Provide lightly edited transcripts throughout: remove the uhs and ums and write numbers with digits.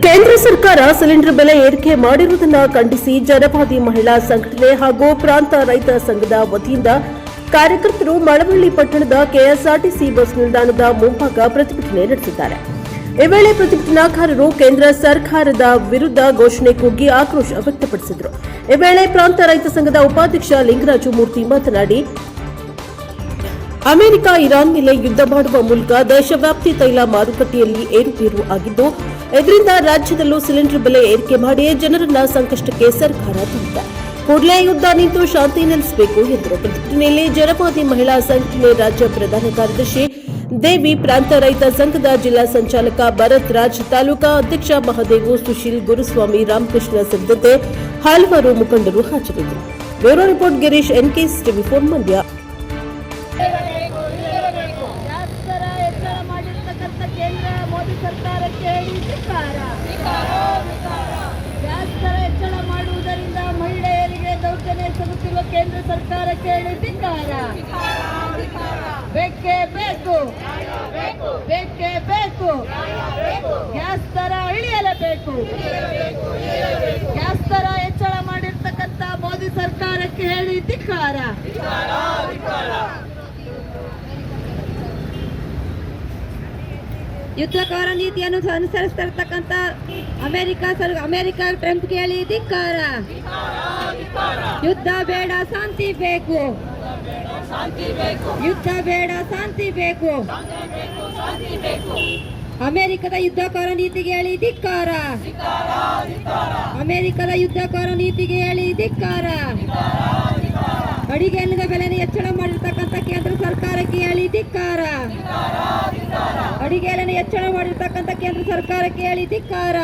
ಕೇಂದ್ರ ಸರ್ಕಾರ ಸಿಲಿಂಡರ್ ಬೆಲೆ ಏರಿಕೆ ಮಾಡಿರುವುದನ್ನು ಖಂಡಿಸಿ ಜನವಾದಿ ಮಹಿಳಾ ಸಂಘಟನೆ ಹಾಗೂ ಪ್ರಾಂತ ರೈತ ಸಂಘದ ವತಿಯಿಂದ ಕಾರ್ಯಕರ್ತರು ಮಳವಳ್ಳಿ ಪಟ್ಟಣದ ಕೆಎಸ್ಆರ್ಟಿಸಿ ಬಸ್ ನಿಲ್ದಾಣದ ಮುಂಭಾಗ ಪ್ರತಿಭಟನೆ ನಡೆಸಿದ್ದಾರೆ. ಈ ವೇಳೆ ಪ್ರತಿಭಟನಾಕಾರರು ಕೇಂದ್ರ ಸರ್ಕಾರದ ವಿರುದ್ಧ ಘೋಷಣೆ ಕೂಗಿ ಆಕ್ರೋಶ ವ್ಯಕ್ತಪಡಿಸಿದರು. ಈ ವೇಳೆ ಪ್ರಾಂತ ರೈತ ಸಂಘದ ಉಪಾಧ್ಯಕ್ಷ ಲಿಂಗರಾಜು ಮೂರ್ತಿ ಮಾತನಾಡಿ, ಅಮೆರಿಕ ಇರಾನ್ ಮೇಲೆ ಯುದ್ಧ ಮಾಡುವ ಮೂಲಕ ದೇಶವ್ಯಾಪ್ತಿ ತೈಲ ಮಾರುಕಟ್ಟೆಯಲ್ಲಿ ಏರುಪೇರು ಆಗಿದ್ದು, ಇದರಿಂದ ರಾಜ್ಯದಲ್ಲೂ ಸಿಲಿಂಡರ್ ಬೆಲೆ ಏರಿಕೆ ಮಾಡಿ ಜನರನ್ನ ಸಂಕಷ್ಟಕ್ಕೆ ಸರ್ಕಾರ ತಂದಿದೆ. ಕೂಡಲೇ ಯುದ್ಧ ನಿಂತು ಶಾಂತಿ ನೆಲೆಸಬೇಕು ಎಂದರು. ಪ್ರತಿಭಟನೆಯಲ್ಲಿ ಜನವಾದಿ ಮಹಿಳಾ ಸಂಘಟನೆ ರಾಜ್ಯ ಪ್ರಧಾನ ಕಾರ್ಯದರ್ಶಿ ದೇವಿ, ಪ್ರಾಂತ ರೈತ ಸಂಘದ ಜಿಲ್ಲಾ ಸಂಚಾಲಕ ಭರತ್ ರಾಜ್, ತಾಲೂಕಾ ಅಧ್ಯಕ್ಷ ಮಹದೇವು, ಸುಶೀಲ್, ಗುರುಸ್ವಾಮಿ, ರಾಮಕೃಷ್ಣ ಸೇರಿದಂತೆ ಹಲವಾರು ಮುಖಂಡರು ಹಾಜರಿದ್ದರು. ಬ್ಯೂರೋ ರಿಪೋರ್ಟ್ ಗಿರೀಶ್, ಎನ್ಕೆಎಸ್ ಟಿವಿ4 ಮಂಡ್ಯ. ಕೇಂದ್ರ ಮೋದಿ ಸರ್ಕಾರಕ್ಕೆ ಗ್ಯಾಸ್ ದರ ಹೆಚ್ಚಳ ಮಾಡುವುದರಿಂದ ಮಹಿಳೆಯರಿಗೆ ದೌರ್ಜನ್ಯ ಎಸಗುತ್ತಿರುವ ಕೇಂದ್ರ ಸರ್ಕಾರಕ್ಕೆ ಧಿಕ್ಕಾರ. ಬೇಕೇ ಬೇಕು, ಬೇಕೇ ಬೇಕು, ಗ್ಯಾಸ್ ದರ ಇಳಿಯಲೇಬೇಕು. ಗ್ಯಾಸ್ ದರ ಹೆಚ್ಚಳ ಮಾಡಿರ್ತಕ್ಕಂಥ ಮೋದಿ ಸರ್ಕಾರಕ್ಕೆ ಹೇಳಿ ಧಿಕ್ಕಾರ. ಯುದ್ಧಕಾರ ನೀತಿಯನ್ನು ಅನುಸರಿಸ್ತಿರ್ತಕ್ಕಂಥ ಅಮೆರಿಕ ಟ್ರಂಪ್ಗೆ ಹೇಳಿ ಧಿಕ್ಕಾರ. ಯುದ್ಧ ಬೇಡ, ಶಾಂತಿ ಬೇಕು. ಯುದ್ಧ ಬೇಡ, ಶಾಂತಿ ಬೇಕು. ಅಮೆರಿಕದ ಯುದ್ಧಕಾರ ನೀತಿಗೆ ಹೇಳಿ ಧಿಕ್ಕಾರ. ಅಮೆರಿಕದ ಯುದ್ಧಕಾರ ನೀತಿಗೆ ಹೇಳಿ ಧಿಕ್ಕಾರ. ಅಡಿಗೆ ಅನ್ನದ ಬೆಲೆಯನ್ನು ಹೆಚ್ಚಳ ಮಾಡಿರ್ತಕ್ಕಂಥ ಕೇಂದ್ರ ಸರ್ಕಾರಕ್ಕೆ ಹೇಳಿ ಧಿಕ್ಕಾರ. ಅಡಿಗೆ ಬೆಲೆಯನ್ನು ಹೆಚ್ಚಳ ಮಾಡಿರ್ತಕ್ಕಂಥ ಕೇಂದ್ರ ಸರ್ಕಾರಕ್ಕೆ ಹೇಳಿ ಧಿಕ್ಕಾರ.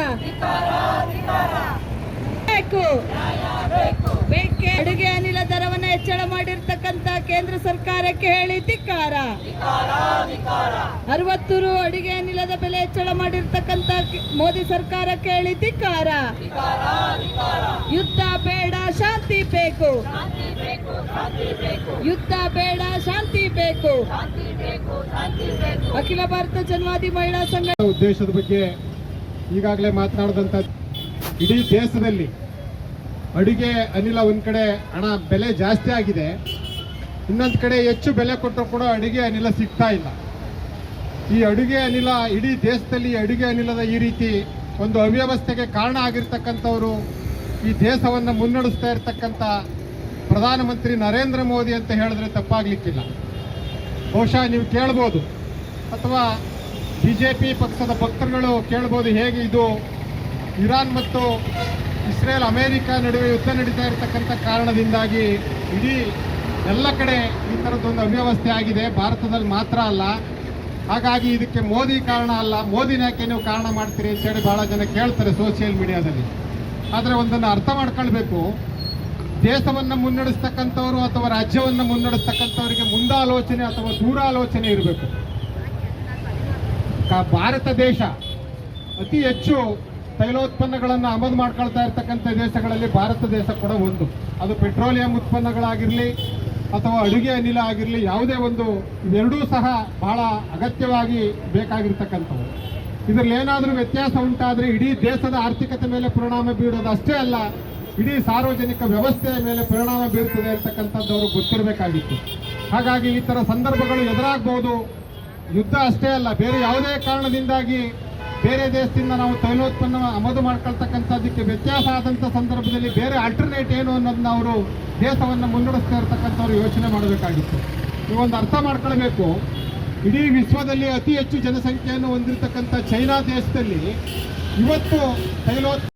ಅಡುಗೆ ಅನಿಲ ದರವನ್ನು ಹೆಚ್ಚಳ ಮಾಡಿರ್ತಕ್ಕಂಥ ಕೇಂದ್ರ ಸರ್ಕಾರಕ್ಕೆ ಹೇಳಿ ಧಿಕ್ಕಾರ. 60 ರು ಅಡುಗೆ ಅನಿಲದ ಬೆಲೆ ಹೆಚ್ಚಳ ಮಾಡಿರ್ತಕ್ಕಂಥ ಮೋದಿ ಸರ್ಕಾರಕ್ಕೆ ಹೇಳಿ ಧಿಕ್ಕಾರ. ಯುದ್ಧ ಬೇಡ, ಶಾಂತಿ ಬೇಕು. ಯುದ್ಧ ಬೇಡ, ಶಾಂತಿ ಬೇಕು. ಅಖಿಲ ಭಾರತ ಜನವಾದಿ ಮಹಿಳಾ ಸಂಘ ಉದ್ದೇಶದ ಬಗ್ಗೆ ಈಗಾಗಲೇ ಮಾತನಾಡಿದಂತ, ಇಡೀ ದೇಶದಲ್ಲಿ ಅಡುಗೆ ಅನಿಲ ಒಂದ್ ಕಡೆ ಬೆಲೆ ಜಾಸ್ತಿ ಆಗಿದೆ, ಇನ್ನೊಂದು ಕಡೆ ಹೆಚ್ಚು ಬೆಲೆ ಕೊಟ್ಟರು ಕೂಡ ಅಡುಗೆ ಅನಿಲ ಸಿಗ್ತಾ ಇಲ್ಲ. ಈ ಅಡುಗೆ ಅನಿಲ ಇಡೀ ದೇಶದಲ್ಲಿ ಅಡುಗೆ ಅನಿಲದ ಈ ರೀತಿ ಒಂದು ಅವ್ಯವಸ್ಥೆಗೆ ಕಾರಣ ಆಗಿರ್ತಕ್ಕಂಥವರು ಈ ದೇಶವನ್ನು ಮುನ್ನಡೆಸ್ತಾ ಇರ್ತಕ್ಕಂಥ ಪ್ರಧಾನಮಂತ್ರಿ ನರೇಂದ್ರ ಮೋದಿ ಅಂತ ಹೇಳಿದ್ರೆ ತಪ್ಪಾಗ್ಲಿಕ್ಕಿಲ್ಲ. ಬಹುಶಃ ನೀವು ಕೇಳ್ಬೋದು, ಅಥವಾ ಬಿಜೆಪಿ ಪಕ್ಷದ ಭಕ್ತರುಗಳು ಕೇಳ್ಬೋದು, ಹೇಗೆ ಇದು ಇರಾನ್ ಮತ್ತು ಇಸ್ರೇಲ್ ಅಮೆರಿಕ ನಡುವೆ ಯುದ್ಧ ನಡೀತಾ ಇರತಕ್ಕಂಥ ಕಾರಣದಿಂದಾಗಿ ಇಡೀ ಎಲ್ಲ ಕಡೆ ಈ ಥರದ್ದೊಂದು ಅವ್ಯವಸ್ಥೆ ಆಗಿದೆ, ಭಾರತದಲ್ಲಿ ಮಾತ್ರ ಅಲ್ಲ. ಹಾಗಾಗಿ ಇದಕ್ಕೆ ಮೋದಿ ಕಾರಣ ಅಲ್ಲ, ಮೋದಿನ ಯಾಕೆ ನೀವು ಕಾರಣ ಮಾಡ್ತೀರಿ ಅಂತೇಳಿ ಭಾಳ ಜನ ಕೇಳ್ತಾರೆ ಸೋಷಿಯಲ್ ಮೀಡಿಯಾದಲ್ಲಿ. ಆದರೆ ಒಂದನ್ನು ಅರ್ಥ ಮಾಡ್ಕೊಳ್ಬೇಕು, ದೇಶವನ್ನು ಮುನ್ನಡೆಸ್ತಕ್ಕಂಥವ್ರು ಅಥವಾ ರಾಜ್ಯವನ್ನು ಮುನ್ನಡೆಸ್ತಕ್ಕಂಥವರಿಗೆ ಮುಂದಾಲೋಚನೆ ಅಥವಾ ದೂರಾಲೋಚನೆ ಇರಬೇಕು. ಭಾರತ ದೇಶ ಅತಿ ಹೆಚ್ಚು ತೈಲೋತ್ಪನ್ನಗಳನ್ನು ಆಮದು ಮಾಡ್ಕೊಳ್ತಾ ಇರ್ತಕ್ಕಂಥ ದೇಶಗಳಲ್ಲಿ ಭಾರತ ದೇಶ ಕೂಡ ಒಂದು. ಅದು ಪೆಟ್ರೋಲಿಯಂ ಉತ್ಪನ್ನಗಳಾಗಿರಲಿ ಅಥವಾ ಅಡುಗೆ ಅನಿಲ ಆಗಿರಲಿ, ಯಾವುದೇ ಒಂದು, ಇವೆರಡೂ ಸಹ ಬಹಳ ಅಗತ್ಯವಾಗಿ ಬೇಕಾಗಿರ್ತಕ್ಕಂಥವು. ಇದರಲ್ಲಿ ಏನಾದರೂ ವ್ಯತ್ಯಾಸ ಉಂಟಾದರೆ ಇಡೀ ದೇಶದ ಆರ್ಥಿಕತೆ ಮೇಲೆ ಪರಿಣಾಮ ಬೀರೋದು ಅಷ್ಟೇ ಅಲ್ಲ, ಇಡೀ ಸಾರ್ವಜನಿಕ ವ್ಯವಸ್ಥೆಯ ಮೇಲೆ ಪರಿಣಾಮ ಬೀರ್ತದೆ ಅಂತಕ್ಕಂಥದ್ದು ಅವರು ಗೊತ್ತಿರಬೇಕಾಗಿತ್ತು. ಹಾಗಾಗಿ ಈ ಥರ ಸಂದರ್ಭಗಳು ಎದುರಾಗಬಹುದು. ಯುದ್ಧ ಅಷ್ಟೇ ಅಲ್ಲ, ಬೇರೆ ಯಾವುದೇ ಕಾರಣದಿಂದಾಗಿ ಬೇರೆ ದೇಶದಿಂದ ನಾವು ತೈಲೋತ್ಪನ್ನ ಆಮದು ಮಾಡ್ಕೊಳ್ತಕ್ಕಂಥದ್ದಕ್ಕೆ ವ್ಯತ್ಯಾಸ ಆದಂಥ ಸಂದರ್ಭದಲ್ಲಿ ಬೇರೆ ಆಲ್ಟರ್ನೇಟ್ ಏನು ಅನ್ನೋದನ್ನ ಅವರು ದೇಶವನ್ನು ಮುನ್ನಡೆಸ್ತಾ ಇರ್ತಕ್ಕಂಥವ್ರು ಯೋಚನೆ ಮಾಡಬೇಕಾಗಿತ್ತು. ನೀವೊಂದು ಅರ್ಥ ಮಾಡ್ಕೊಳ್ಬೇಕು, ಇಡೀ ವಿಶ್ವದಲ್ಲಿ ಅತಿ ಹೆಚ್ಚು ಜನಸಂಖ್ಯೆಯನ್ನು ಹೊಂದಿರತಕ್ಕಂಥ ಚೈನಾ ದೇಶದಲ್ಲಿ ಇವತ್ತು